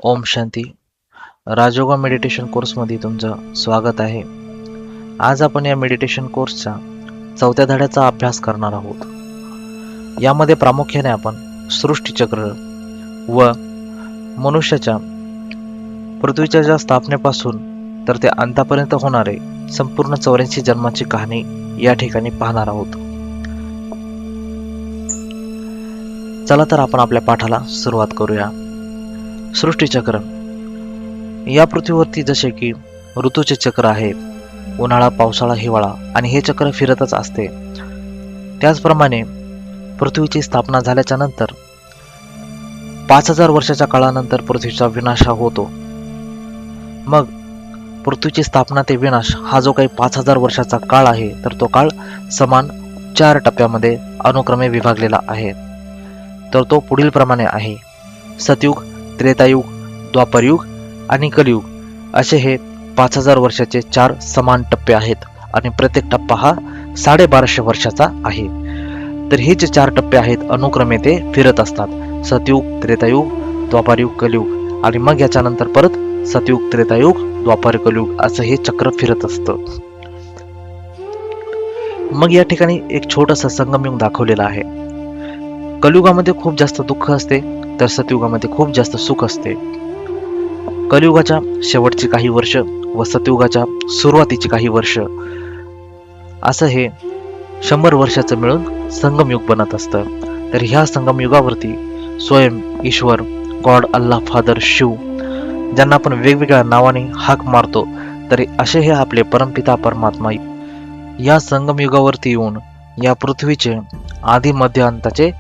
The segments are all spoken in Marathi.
ओम शांती. राजयोगा मेडिटेशन कोर्समध्ये तुमचं स्वागत आहे. आज आपण या मेडिटेशन कोर्सच्या 4थ्या धड्याचा अभ्यास करणार आहोत. यामध्ये प्रामुख्याने आपण सृष्टीचक्र व मनुष्याच्या पृथ्वीच्या ज्या स्थापनेपासून तर ते अंतापर्यंत होणारे संपूर्ण 84 जन्माची कहाणी या ठिकाणी पाहणार आहोत. चला तर आपण आपल्या पाठाला सुरुवात करूया. सृष्टीचक्र. या पृथ्वीवरती जसे की ऋतूचे चक्र आहे, उन्हाळा, पावसाळा, हिवाळा, आणि हे चक्र फिरतच असते. त्याचप्रमाणे पृथ्वीची स्थापना झाल्याच्या नंतर 5000 वर्षाच्या काळानंतर पृथ्वीचा विनाश हा होतो. मग पृथ्वीची स्थापना ते विनाश हा जो काही 5000 वर्षाचा काळ आहे, तर तो काळ समान 4 टप्प्यामध्ये अनुक्रमे विभागलेला आहे. तर तो पुढील प्रमाणे आहे. सतयुग, त्रेतायुग, द्वापरयुग आणि कलियुग असे हे 5000 वर्षाचे 4 समान टप्पे आहेत आणि प्रत्येक टप्पा हा 1250 वर्षाचा आहे. तर हे जे 4 टप्पे आहेत अनुक्रमे ते फिरत असतात. सतयुग, त्रेतायुग, द्वापरयुग, कलियुग, आणि मग याच्यानंतर परत सतयुग, त्रेतायुग, द्वापर, कलियुग असं हे चक्र फिरत असतं. मग या ठिकाणी एक छोटंसं संगमयुग दाखवलेलं आहे. कलियुगामध्ये खूप जास्त दुःख असते, तर सतयुगामध्ये खूप जास्त सुख असते. कलियुगाच्या शेवटची काही वर्ष व सतयुगाच्या सुरुवातीची काही वर्ष असं हे 100 वर्षाचं मिळून संगमयुग बनत असतं. तर ह्या संगमयुगावरती स्वयं ईश्वर, गॉड, अल्लाह, फादर, शिव, ज्यांना आपण वेगवेगळ्या नावाने हाक मारतो, तरी असे हे आपले परमपिता परमात्मा या संगमयुगावरती येऊन या पृथ्वीचे आधी मध्य अंताचे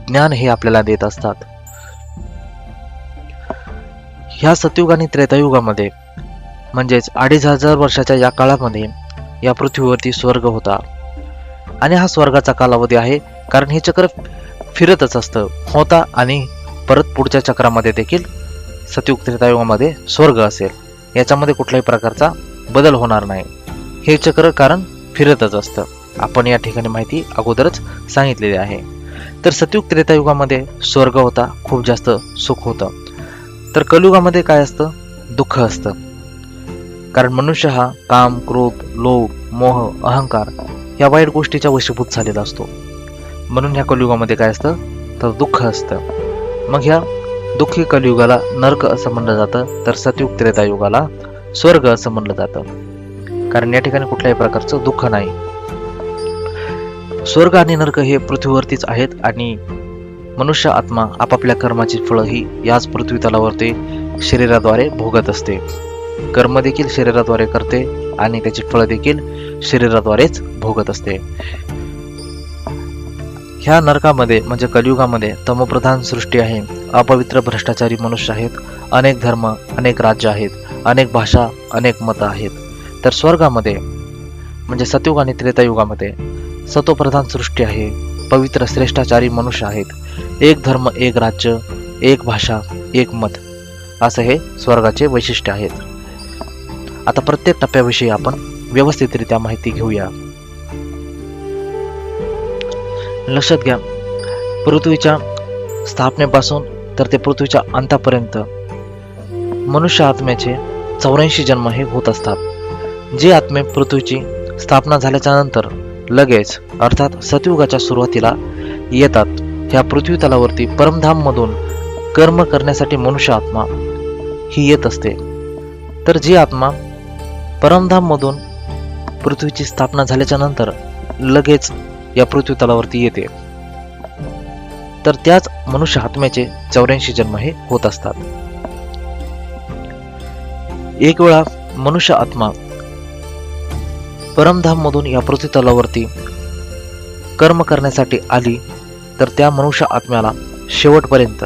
ज्ञान हे आपल्याला देत असतात. ह्या सतयुग आणि त्रेतायुगामध्ये म्हणजेच 2500 वर्षाच्या या काळामध्ये या पृथ्वीवरती स्वर्ग होता. आणि हा स्वर्गाचा कालावधी आहे, कारण हे चक्र फिरतच असतं होता आणि परत पुढच्या चक्रामध्ये देखील सतयुग त्रेतायुगामध्ये स्वर्ग असेल. याच्यामध्ये कुठल्याही प्रकारचा बदल होणार नाही. हे चक्र कारण फिरतच असतं. आपण या ठिकाणी माहिती अगोदरच सांगितलेली आहे. तर सतयुग त्रेतायुगामध्ये स्वर्ग होता, खूप जास्त सुख होतं. तर कलियुगामध्ये काय असतं? दुःख असतं. कारण मनुष्य हा काम, क्रोध, लोभ, मोह, अहंकार या वाईट गोष्टीच्या वशीभूत झालेला असतो. म्हणून ह्या कलियुगामध्ये काय असतं? तर दुःख असतं. मग ह्या दुःखी कलियुगाला नरक असं म्हणलं जातं, तर सतयुग त्रेतायुगाला स्वर्ग असं म्हणलं जातं. कारण या ठिकाणी कुठल्याही प्रकारचं दुःख नाही. स्वर्ग आणि नरक हे पृथ्वीवरतीच आहेत आणि मनुष्य आत्मा आपापल्या कर्माची फळं ही याच पृथ्वी तलावरती शरीराद्वारे भोगत असते. कर्म देखील शरीराद्वारे करते आणि त्याची फळं देखील शरीराद्वारेच भोगत असते. ह्या नरकामध्ये म्हणजे कलियुगामध्ये तमोप्रधान सृष्टी आहे. अपवित्र भ्रष्टाचारी मनुष्य आहेत. अनेक धर्म, अनेक राज्य आहेत, अनेक भाषा, अनेक मतं आहेत. तर स्वर्गामध्ये म्हणजे सतयुग आणि त्रेतायुगामध्ये सतोप्रधान सृष्टी आहे. पवित्र श्रेष्ठाचारी मनुष्य आहेत. एक धर्म, एक राज्य, एक भाषा, एक मत असं हे स्वर्गाचे वैशिष्ट्य आहेत. आता प्रत्येक टप्प्याविषयी आपण व्यवस्थितरित्या माहिती घेऊया. लक्षात घ्या, पृथ्वीच्या स्थापनेपासून तर ते पृथ्वीच्या अंतापर्यंत मनुष्य आत्म्याचे 84 जन्म हे होत असतात. जे आत्मे पृथ्वीची स्थापना झाल्याच्या नंतर लगेच अर्थात सतयुगाच्या सुरुवातीला येतात, ह्या पृथ्वी तलावरती परमधाम मधून कर्म करण्यासाठी मनुष्य आत्मा ही येत असते. तर जी आत्मा परमधाम मधून पृथ्वीची स्थापना झाल्याच्या नंतर लगेच या पृथ्वी तलावरती येते, तर त्याच मनुष्य आत्म्याचे 84 जन्म हे होत असतात. एक वेळा मनुष्य आत्मा परमधाम मधून या पृथ्वी तलावरती कर्म करण्यासाठी आली, तर त्या मनुष्य आत्म्याला शेवटपर्यंत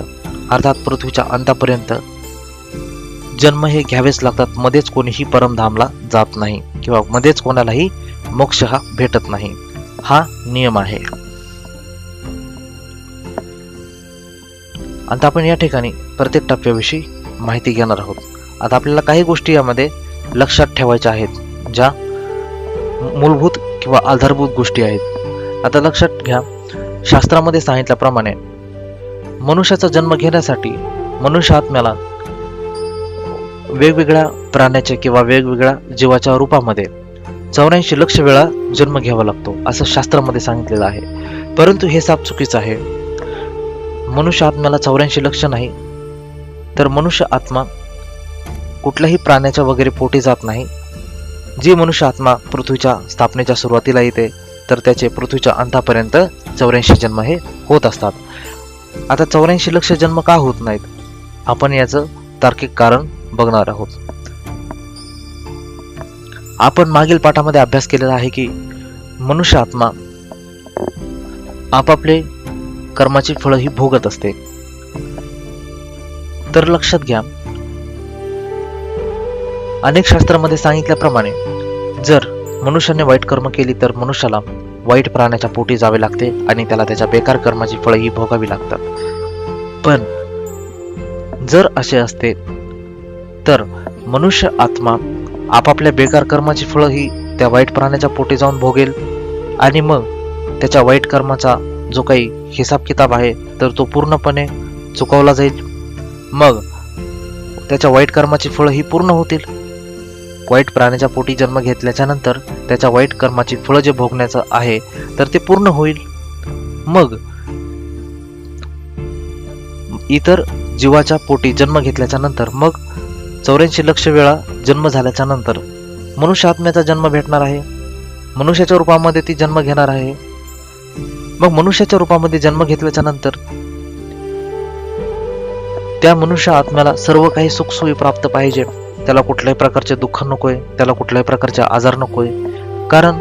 अर्थात पृथ्वीच्या अंतापर्यंत जन्म हे घ्यावेच लागतात. मध्येच कोणीही परमधामला जात नाही किंवा मध्येच कोणालाही मोक्ष हा भेटत नाही. हा नियम आहे. आता आपण या ठिकाणी प्रत्येक टप्प्याविषयी माहिती घेणार आहोत. आता आपल्याला काही गोष्टी यामध्ये लक्षात ठेवायच्या आहेत, ज्या मूलभूत किंवा आधारभूत गोष्टी आहेत. आता लक्षात घ्या, शास्त्रामध्ये सांगितल्याप्रमाणे मनुष्याचा जन्म घेण्यासाठी मनुष्य आत्म्याला वेगवेगळ्या प्राण्याच्या किंवा वेगवेगळ्या जीवाच्या रूपामध्ये 84 लक्ष वेळा जन्म घ्यावा लागतो असं शास्त्रामध्ये सांगितलेलं आहे. परंतु हे साप चुकीचं आहे. मनुष्य आत्म्याला 84 लक्ष नाही, तर मनुष्य आत्मा कुठल्याही प्राण्याच्या वगैरे पोटी जात नाही. जी मनुष्य आत्मा पृथ्वीच्या स्थापनेच्या सुरुवातीला येते तर त्याचे पृथ्वीच्या अंतापर्यंत 84 जन्म हे होत असतात. आता 84 लक्ष जन्म का होत नाहीत, आपण याचं तार्किक कारण बघणार आहोत. आपण मागील पाठामध्ये अभ्यास केलेला आहे की मनुष्य आत्मा आपापले कर्माची फळं ही भोगत असते. तर लक्षात घ्या, अनेक शास्त्रामध्ये सांगितल्याप्रमाणे जर मनुष्याने वाईट कर्म केली तर मनुष्याला वाईट प्राण्याच्या पोटी जावे लागते आणि त्याला त्याच्या बेकार कर्माची फळं ही भोगावी लागतात. पण जर असे असते तर मनुष्य आत्मा आपापल्या बेकार कर्माची फळं ही त्या वाईट प्राण्याच्या पोटी जाऊन भोगेल आणि मग त्याच्या वाईट कर्माचा जो काही हिसाब किताब आहे तर तो पूर्णपणे चुकवला जाईल. मग त्याच्या वाईट कर्माची फळं ही पूर्ण होतील. वाईट प्राण्याच्या पोटी जन्म घेतल्याच्या नंतर त्याच्या वाईट कर्माची फळं जे भोगण्याचं आहे तर ते पूर्ण होईल. मग इतर जीवाच्या पोटी जन्म घेतल्याच्या नंतर मग 84 लक्ष वेळा जन्म झाल्याच्या नंतर मनुष्य आत्म्याचा जन्म भेटणार आहे. मनुष्याच्या रूपामध्ये ती जन्म घेणार आहे. मग मनुष्याच्या रूपामध्ये जन्म घेतल्याच्या नंतर त्या मनुष्य आत्म्याला सर्व काही सुखसोयी प्राप्त पाहिजे. त्याला कुठल्याही प्रकारचे दुःख नकोय, त्याला कुठल्याही प्रकारचे आजार नकोय. कारण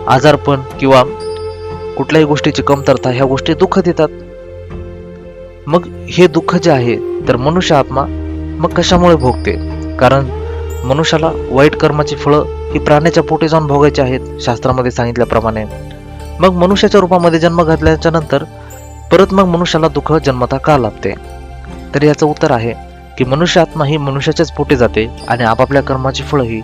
आजारपण किंवा कुठल्याही गोष्टीची कमतरता ह्या गोष्टी दुःख देतात. मग हे दुःख जे आहे तर मनुष्य आत्मा मग कशामुळे भोगते? कारण मनुष्याला वाईट कर्माची फळं ही प्राण्याच्या पोटी जाऊन भोगायची आहेत शास्त्रामध्ये सांगितल्याप्रमाणे. मग मनुष्याच्या रूपामध्ये जन्म घातल्याच्या नंतर परत मग मनुष्याला दुःख जन्मता का लाभते? तर याचं उत्तर आहे की मनुष्य आत्मा ही मनुष्याच्याच पोटी जाते आणि आपापल्या कर्माची फळं ही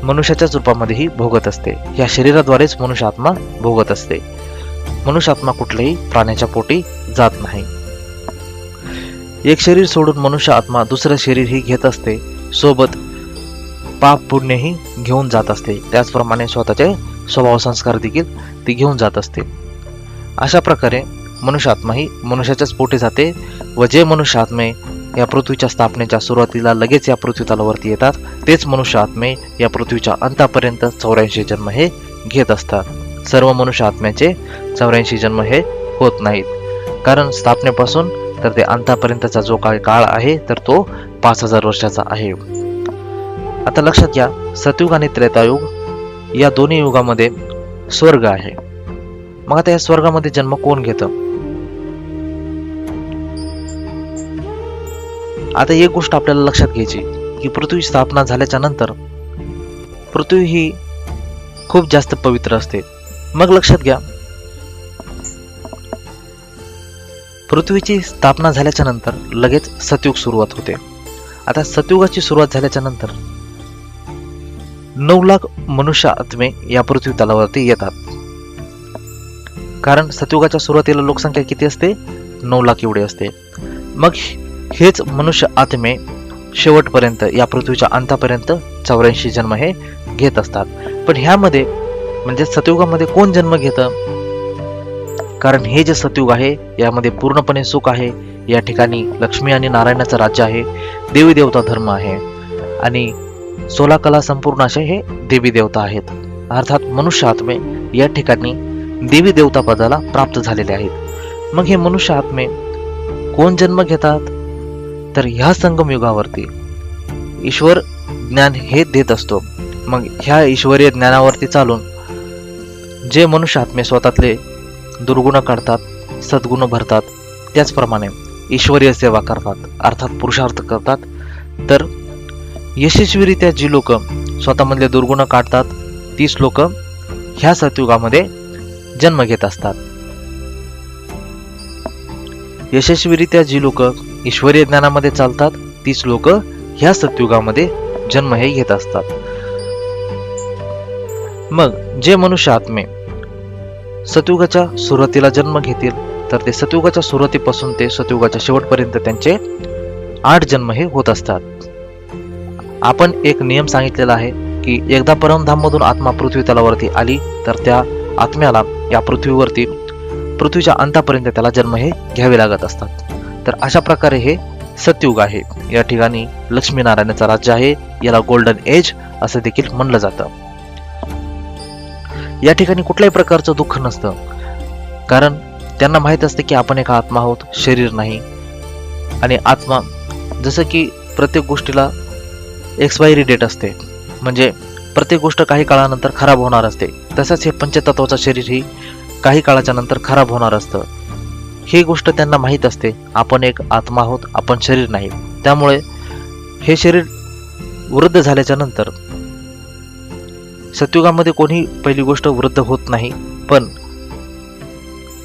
मनुष्याच्याच रूपामध्येही भोगत असते. या शरीराद्वारेच मनुष्य आत्मा भोगत असते. मनुष्य आत्मा कुठल्याही प्राण्याच्या पोटी जात नाही. एक शरीर सोडून मनुष्य आत्मा दुसरं शरीर ही घेत असते, सोबत पाप पुण्यही घेऊन जात असते. त्याचप्रमाणे स्वतःचे स्वभाव संस्कार देखील ती घेऊन जात असते. अशा प्रकारे मनुष्य आत्मा ही मनुष्याच्याच पोटी जाते व जे मनुष्य आत्मे या पृथ्वीच्या स्थापनेच्या सुरुवातीला लगेच या पृथ्वी तलावरती येतात तेच मनुष्य आत्मे या पृथ्वीच्या अंतापर्यंत 84 जन्म हे घेत असतात. सर्व मनुष्य आत्म्याचे 84 जन्म हे होत नाहीत. कारण स्थापनेपासून तर ते अंतापर्यंतचा जो काळ आहे तर तो 5000 वर्षाचा आहे. आता लक्षात घ्या, सतयुग आणि त्रेतायुग या दोन्ही युगामध्ये स्वर्ग आहे. मग आता या स्वर्गामध्ये जन्म कोण घेतं? आता एक गोष्ट आपल्याला लक्षात घ्यायची की पृथ्वी स्थापना झाल्याच्या नंतर पृथ्वी ही खूप जास्त पवित्र असते. मग लक्षात घ्या, पृथ्वीची स्थापना झाल्याच्या नंतर लगेच सतयुग सुरुवात होते. आता सतयुगाची सुरुवात झाल्याच्या नंतर 9 लाख मनुष्य आत्मे या पृथ्वी तलावरती येतात. कारण सतयुगाच्या सुरुवातीला लोकसंख्या किती असते? 9 लाख एवढी असते. मग हेच मनुष्य आत्मे शेवटपर्यंत या पृथ्वीच्या अंतापर्यंत 84 जन्म हे घेत असतात. पण ह्यामध्ये म्हणजे सतयुगामध्ये कोण जन्म घेतं? कारण हे जे सतयुग आहे यामध्ये पूर्णपणे सुख आहे. या ठिकाणी लक्ष्मी आणि नारायणाचं राज्य आहे, देवी देवता धर्म आहे आणि 16 कला संपूर्ण असे हे देवी देवता आहेत. अर्थात मनुष्य आत्मे या ठिकाणी देवी देवता पदाला प्राप्त झालेले आहेत. मग हे मनुष्य आत्मे कोण जन्म घेतात? तर ह्या संगम युगावरती ईश्वर ज्ञान हे देत असतो. मग ह्या ईश्वरीय ज्ञानावरती चालून जे मनुष्य आत्मे स्वतःतले दुर्गुण काढतात, सद्गुण भरतात, त्याचप्रमाणे ईश्वरीय सेवा करतात, अर्थात पुरुषार्थ करतात. तर यशस्वीरित्या जी लोक स्वतःमधले दुर्गुण काढतात तीच लोक ह्या सतयुगामध्ये जन्म घेत असतात. यशस्वीरित्या जी लोक ईश्वरीय ज्ञानामध्ये चालतात तीच लोक ह्या सतयुगामध्ये जन्म हे घेत असतात. मग जे मनुष्य आत्मे सतयुगाच्या सुरुवातीला जन्म घेतील तर ते सतयुगाच्या सुरुवातीपासून ते सतयुगाच्या शेवटपर्यंत त्यांचे 8 जन्म हे होत असतात. आपण एक नियम सांगितलेला आहे की एकदा परमधाममधून आत्मा पृथ्वी तलावरती आली तर त्या आत्म्याला या पृथ्वीच्या अंतापर्यंत त्याला जन्म हे घ्यावे लागत असतात. तर अशा प्रकारे हे सतयुग आहे. या ठिकाणी लक्ष्मीनारायणाचं राज्य आहे. याला गोल्डन एज असं देखील म्हणलं जातं. या ठिकाणी कुठल्याही प्रकारचं दुःख नसतं, कारण त्यांना माहित असते की आपण एक आत्मा आहोत, शरीर नाही. आणि आत्मा जसं की प्रत्येक गोष्टीला एक्सपायरी डेट असते, म्हणजे प्रत्येक गोष्ट काही काळानंतर खराब होणार असते, तसंच हे पंचतत्वाचं शरीर ही काही काळाच्या नंतर खराब होणार असतं. ही गोष्ट त्यांना माहीत असते. आपण एक आत्मा आहोत, आपण शरीर नाही. त्यामुळे हे शरीर वृद्ध झाल्याच्या नंतर सतयुगामध्ये कोणी पहिली गोष्ट वृद्ध होत नाही, पण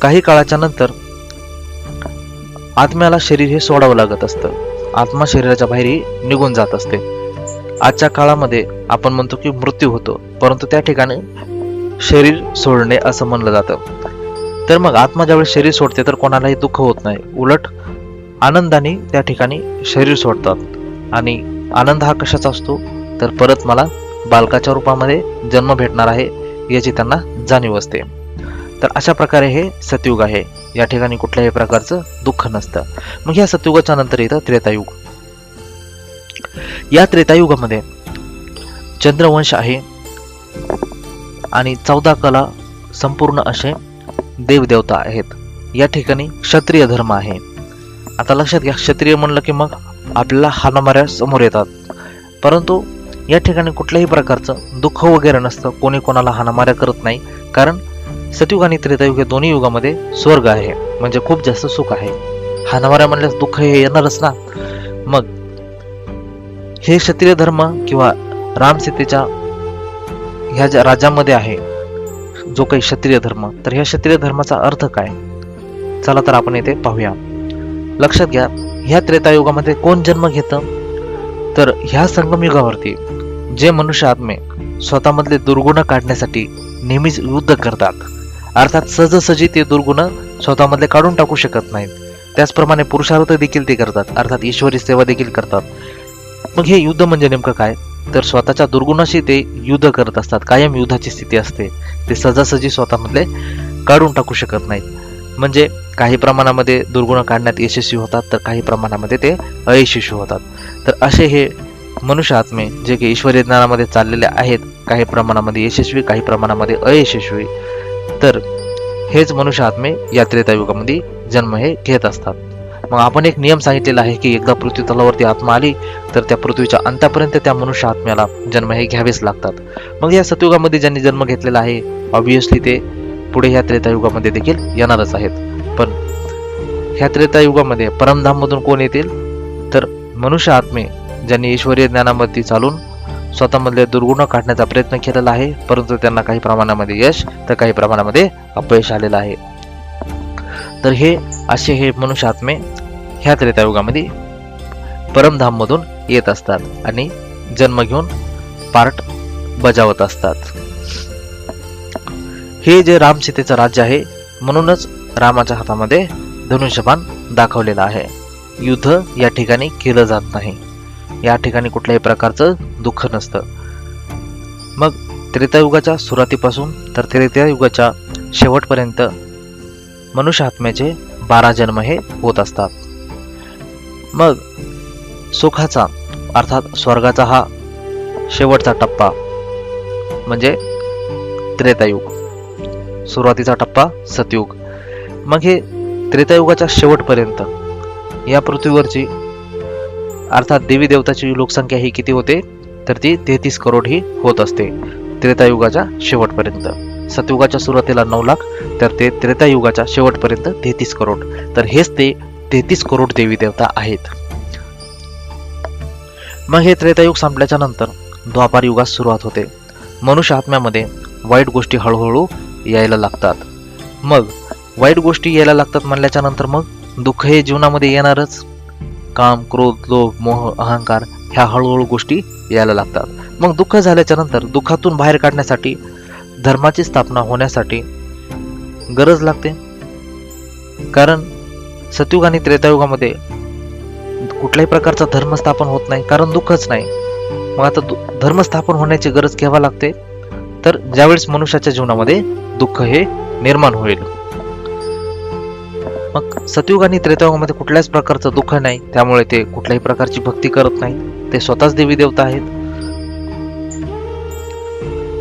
काही काळाच्या नंतर आत्म्याला शरीर हे सोडावं लागत असतं. आत्मा शरीराच्या बाहेर निघून जात असते. आजच्या काळामध्ये आपण म्हणतो की मृत्यू होतो, परंतु त्या ठिकाणी शरीर सोडणे असं म्हणलं जातं. तर मग आत्मा ज्यावेळी शरीर सोडते तर कोणालाही दुःख होत नाही, उलट आनंदाने त्या ठिकाणी शरीर सोडतात. आणि आनंद हा कशाचा असतो, तर परत मला बालकाच्या रूपामध्ये जन्म भेटणार आहे याची त्यांना जाणीव असते. तर अशा प्रकारे हे सतयुग आहे. या ठिकाणी कुठल्याही प्रकारचं दुःख नसतं. मग या सतयुगाच्या नंतर येतं त्रेतायुग. या त्रेतायुगामध्ये चंद्रवंश आहे आणि 14 कला संपूर्ण असे देवदेवता आहेत. या ठिकाणी क्षत्रिय धर्म आहे. आता लक्षात घ्या, क्षत्रिय म्हणलं की मग आपल्याला हाणामाऱ्या समोर येतात, परंतु या ठिकाणी कुठल्याही प्रकारचं दुःख वगैरे नसतं. कोणी कोणाला हाणामाऱ्या करत नाही, कारण सतयुग आणि त्रेतायुग हे दोन्ही युगामध्ये स्वर्ग आहे, म्हणजे खूप जास्त सुख आहे. हाणामाऱ्या म्हणल्यास दुःख हे येणारच ना. मग हे क्षत्रिय धर्म किंवा रामसीतेच्या ह्या ज्या राज्यामध्ये आहे जो काही क्षत्रिय धर्म, तर ह्या क्षत्रिय धर्माचा अर्थ काय, चला तर आपण येथे पाहूया. लक्षात घ्या, ह्या त्रेतायुगामध्ये कोण जन्म घेतं, तर ह्या संगमयुगावरती जे मनुष्य आत्मे स्वतःमधले दुर्गुण काढण्यासाठी नेहमीच युद्ध करतात, अर्थात सहजासहजी ते दुर्गुण स्वतःमधले काढून टाकू शकत नाहीत, त्याचप्रमाणे पुरुषार्थ देखील ते करतात, अर्थात ईश्वरी सेवा देखील करतात. मग हे युद्ध म्हणजे नेमकं काय, तर स्वतःच्या दुर्गुणाशी ते युद्ध करत असतात. कायम युद्धाची स्थिती असते. ते सहजासहजी स्वतःमधले काढून टाकू शकत नाहीत. म्हणजे काही प्रमाणामध्ये दुर्गुण काढण्यात यशस्वी होतात, तर काही प्रमाणामध्ये ते अयशस्वी होतात. तर असे हे मनुष्य आत्मे जे की ईश्वरी ज्ञानामध्ये चाललेले आहेत, काही प्रमाणामध्ये यशस्वी, काही प्रमाणामध्ये अयशस्वी, तर हेच मनुष्य आत्मे या त्रेतायुगामध्ये जन्म हे घेत असतात. मग आपण एक नियम सांगितलेला आहे की एकदा पृथ्वी तलावरती आत्मा आली तर त्या पृथ्वीच्या अंतापर्यंत त्या मनुष्य आत्म्याला जन्म हे घ्यावेच लागतात. मग या सतयुगामध्ये ज्यांनी जन्म घेतलेला आहे, ऑब्विसली ते पुढे ह्या त्रेतायुगामध्ये देखील येणारच आहेत. पण ह्या त्रेतायुगामध्ये परमधाममधून कोण येतील, तर मनुष्य आत्मे ज्यांनी ईश्वरीय ज्ञानामध्ये चालून स्वतःमधले दुर्गुण काढण्याचा प्रयत्न केलेला आहे, परंतु त्यांना काही प्रमाणामध्ये यश तर काही प्रमाणामध्ये अपयश आलेलं आहे. तर हे असे हे मनुष्य आत्मे ह्या त्रेतायुगामध्ये परमधाममधून येत असतात आणि जन्म घेऊन पार्ट बजावत असतात. हे जे रामसीतेचं राज्य आहे, म्हणूनच रामाच्या हातामध्ये धनुष्यबाण दाखवलेला आहे. युद्ध या ठिकाणी केलं जात नाही. या ठिकाणी कुठल्याही प्रकारचं दुःख नसतं. मग त्रेतायुगाच्या सुरुवातीपासून तर त्रेतायुगाच्या शेवटपर्यंत मनुष्य आत्म्याचे 12 जन्म हे होत असतात. मग सुखाचा अर्थात स्वर्गाचा हा शेवटचा टप्पा म्हणजे त्रेतायुग, सुरुवातीचा टप्पा सतयुग. मग हे त्रेतायुगाच्या शेवटपर्यंत या पृथ्वीवरची अर्थात देवी देवताची लोकसंख्या ही किती होते, तर ती 33 करोड ही होत असते त्रेतायुगाच्या शेवटपर्यंत. सतयुगाच्या सुरुवातीला 9 लाख, तर ते त्रेतायुगाच्या शेवटपर्यंत 33 करोड. तर हेच ते 33 करोड देवी देवता आहेत. मग हे त्रेतायुग संपल्याच्या नंतर द्वापार युगास सुरुवात होते. मनुष्य आत्म्यामध्ये वाईट गोष्टी हळूहळू यायला लागतात. मग वाईट गोष्टी यायला लागतात म्हणल्याच्या नंतर मग दुःख हे जीवनामध्ये येणारच. काम, क्रोध, लोभ, मोह, अहंकार ह्या हळूहळू गोष्टी यायला लागतात. मग दुःख झाल्याच्या नंतर दुःखातून बाहेर काढण्यासाठी धर्माची स्थापना होण्यासाठी गरज लागते. कारण सतयुग आणि त्रेतायुगामध्ये कुठल्याही प्रकारचा धर्म स्थापन होत नाही, कारण दुःखच नाही. मग आता धर्म स्थापन होण्याची गरज केव्हा लागते, तर ज्यावेळेस मनुष्याच्या जीवनामध्ये दुःख हे निर्माण होईल. मग सतयुग आणि त्रेतायुगामध्ये कुठल्याच प्रकारचं दुःख नाही, त्यामुळे ते कुठल्याही प्रकारची भक्ती करत नाही, ते स्वतःच देवी देवता आहेत.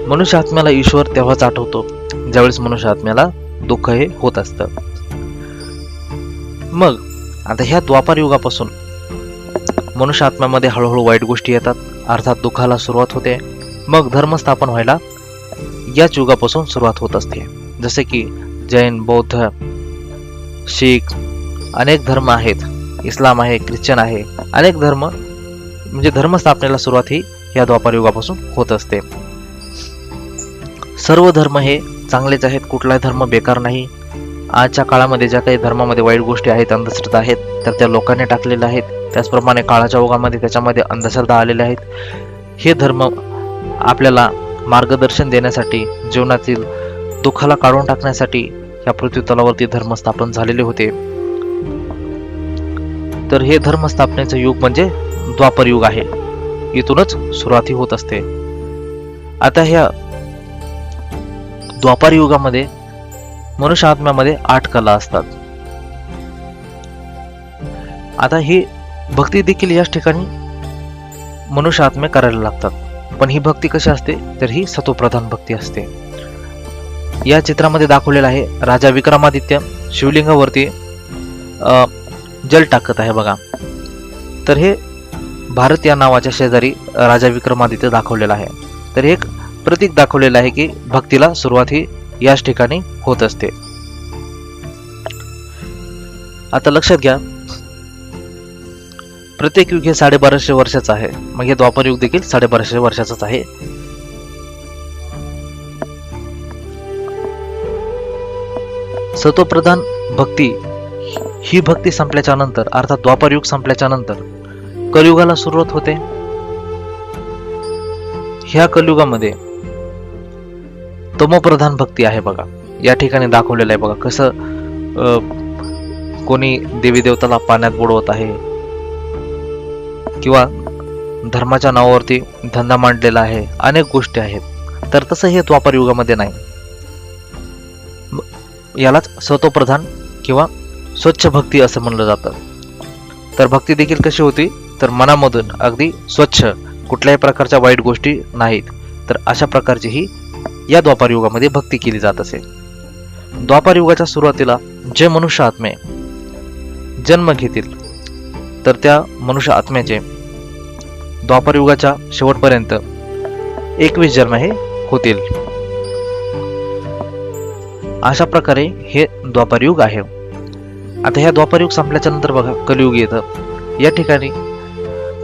मनुष्य आत्म्याला ईश्वर तेव्हाच आठवतो ज्यावेळेस मनुष्य आत्म्याला दुःख हे होत असतं. मग आता ह्या द्वापार युगापासून मनुष्य आत्म्यामध्ये हळूहळू वाईट गोष्टी येतात, अर्थात दुःखाला सुरुवात होते. मग धर्म स्थापन व्हायला याच युगापासून सुरुवात होत असते. जसे की जैन, बौद्ध, शीख अनेक धर्म आहेत, इस्लाम आहे, ख्रिश्चन आहे, अनेक धर्म म्हणजे धर्म स्थापनेला सुरुवात ही या द्वापार युगापासून होत असते. सर्व धर्म हे चांगलेच आहेत, कुठलाही धर्म बेकार नाही. आजच्या काळामध्ये ज्या काही धर्मामध्ये वाईट गोष्टी आहेत, अंधश्रद्धा आहेत, तर त्या लोकांनी टाकलेल्या आहेत. त्याचप्रमाणे काळाच्या ओघामध्ये त्याच्यामध्ये अंधश्रद्धा आलेल्या आहेत. हे धर्म आपल्याला मार्गदर्शन देण्यासाठी, जीवनातील दुःखाला काढून टाकण्यासाठी या पृथ्वी तलावरती धर्म स्थापन झालेले होते. तर हे धर्म स्थापनेचं युग म्हणजे द्वापर युग आहे. इथूनच सुरुवात होत असते. आता ह्या द्वापार युगामध्ये मनुष्य आत्म्यामध्ये 8 कला असतात. आता ही भक्ती देखील याच ठिकाणी मनुष्य आत्मे करायला लागतात. पण ही भक्ती कशी असते, तर ही सत्वप्रधान भक्ती असते. या चित्रामध्ये दाखवलेलं आहे राजा विक्रमादित्य शिवलिंगावरती जल टाकत आहे बघा. तर हे भारत या नावाच्या शेजारी राजा विक्रमादित्य दाखवलेला आहे. तर एक प्रतीक दाखवलेलं आहे की भक्तीला सुरुवात ही याच ठिकाणी होत असते. आता लक्षात घ्या, प्रत्येक युग हे 1250 वर्षाचं आहे. मग हे द्वापर युग देखील 1250 वर्षाचंच आहे. सत्वप्रधान भक्ती ही भक्ती संपल्याच्या नंतर, अर्थात द्वापर युग संपल्याच्या नंतर कलियुगाला सुरुवात होते. ह्या कलियुगामध्ये तमोप्रधान भक्ती आहे बघा. या ठिकाणी दाखवलेलं आहे बघा कसं कोणी देवी देवताला पाण्यात बुडवत आहे किंवा धर्माच्या नावावरती धंदा मांडलेला आहे, अनेक गोष्टी आहेत. तर तसं हे द्वापर युगामध्ये नाही. यालाच सत्वप्रधान किंवा स्वच्छ भक्ती असं म्हणलं जातं. तर भक्ती देखील कशी होती, तर मनामधून अगदी स्वच्छ, कुठल्याही प्रकारच्या वाईट गोष्टी नाहीत. तर अशा प्रकारची ही या द्वापार युगामध्ये भक्ती केली जात असे. द्वापार युगाच्या सुरुवातीला जे मनुष्य आत्मे जन्म घेतील, तर त्या मनुष्य आत्म्याचे द्वापार युगाच्या शेवटपर्यंत 21 जन्म हे होतील. अशा प्रकारे हे द्वापार युग आहे. आता ह्या द्वापार युग संपल्याच्या नंतर बघा कलियुग येतं. या ठिकाणी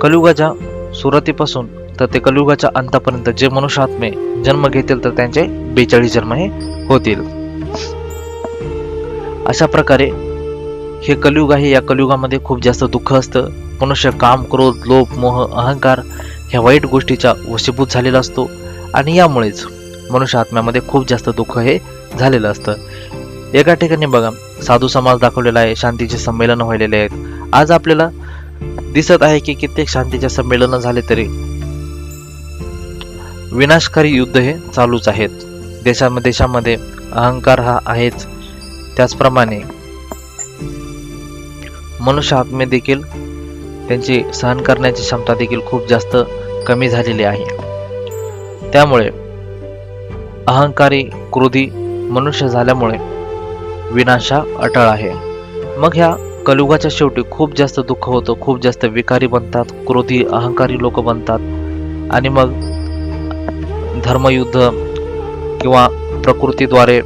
कलियुगाच्या सुरुवातीपासून तर ते कलियुगाच्या अंतापर्यंत जे मनुष्य आत्मे जन्म घेतील, तर त्यांचे 42 जन्म हे होतील. अशा प्रकारे हे कलियुग आहे. या कलियुगामध्ये खूप जास्त दुःख असतं. मनुष्य काम, क्रोध, लोभ, मोह, अहंकार ह्या वाईट गोष्टीचा वशीभूत झालेला असतो आणि यामुळेच मनुष्य आत्म्यामध्ये खूप जास्त दुःख हे झालेलं असतं. एका ठिकाणी बघा साधू समाज दाखवलेला आहे, शांतीचे संमेलन व्हायलेले आहेत. आज आपल्याला दिसत आहे की कित्येक शांतीचे संमेलन झाले तरी विनाशकारी युद्ध हे चालूच आहेत. देशामध्ये अहंकार हा आहेच. त्याचप्रमाणे मनुष्य आत्मे देखील त्यांची सहन करण्याची क्षमता देखील खूप जास्त कमी झालेली आहे. त्यामुळे अहंकारी, क्रोधी मनुष्य झाल्यामुळे विनाश हा अटळ आहे. मग ह्या कलियुगाच्या शेवटी खूप जास्त दुःख होतं, खूप जास्त विकारी बनतात, क्रोधी, अहंकारी लोक बनतात आणि मग धर्मयुद्ध किंवा प्रकृतीद्वारे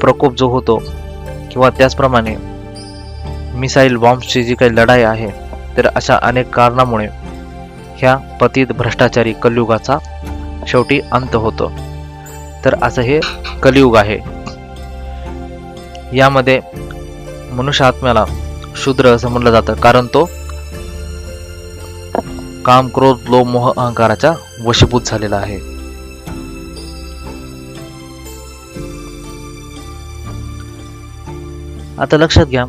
प्रकोप जो होतो किंवा त्याचप्रमाणे मिसाईल बॉम्बची जी काही लढाई आहे, तर अशा अनेक कारणामुळे ह्या पतित भ्रष्टाचारी कलियुगाचा शेवटी अंत होतो. तर असं हे कलियुग आहे. यामध्ये मनुष्य आत्म्याला शूद्र असं म्हणलं जातं, कारण तो काम, क्रोध, लोभ, मोह, अहंकाराचा वशीभूत झालेला आहे. आता लक्षात घ्या,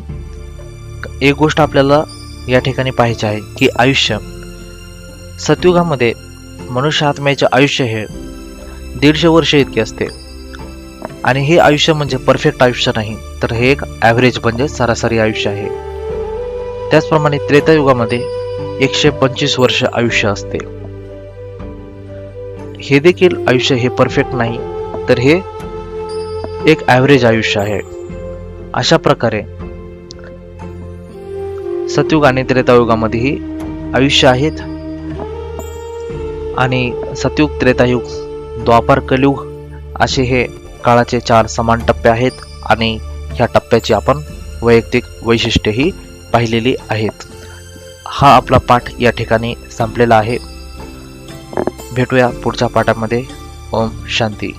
एक गोष्ट आपल्याला या ठिकाणी पाहायची आहे की आयुष्य सतयुगामध्ये मनुष्य आत्म्याचे आयुष्य हे 150 वर्ष इतके असते. आणि हे आयुष्य म्हणजे परफेक्ट आयुष्य नाही, तर हे एक ॲव्हरेज म्हणजे सरासरी आयुष्य आहे. त्याचप्रमाणे त्रेतायुगामध्ये 125 वर्ष आयुष्य असते. हे देखील आयुष्य हे परफेक्ट नाही, तर हे एक ॲव्हरेज आयुष्य आहे. अशा प्रकारे सतयुग आणि त्रेतायुगामध्येही आयुष्य आहेत. आणि सतयुग, त्रेतायुग, द्वापार, कलियुग असे हे काळाचे 4 समान टप्पे आहेत. आणि ह्या टप्प्याची आपण वैयक्तिक वैशिष्ट्येही पाहिलेली आहेत. हा आपला पाठ या ठिकाणी संपलेला आहे. भेटूया पुढच्या पाठामध्ये. ओम शांती.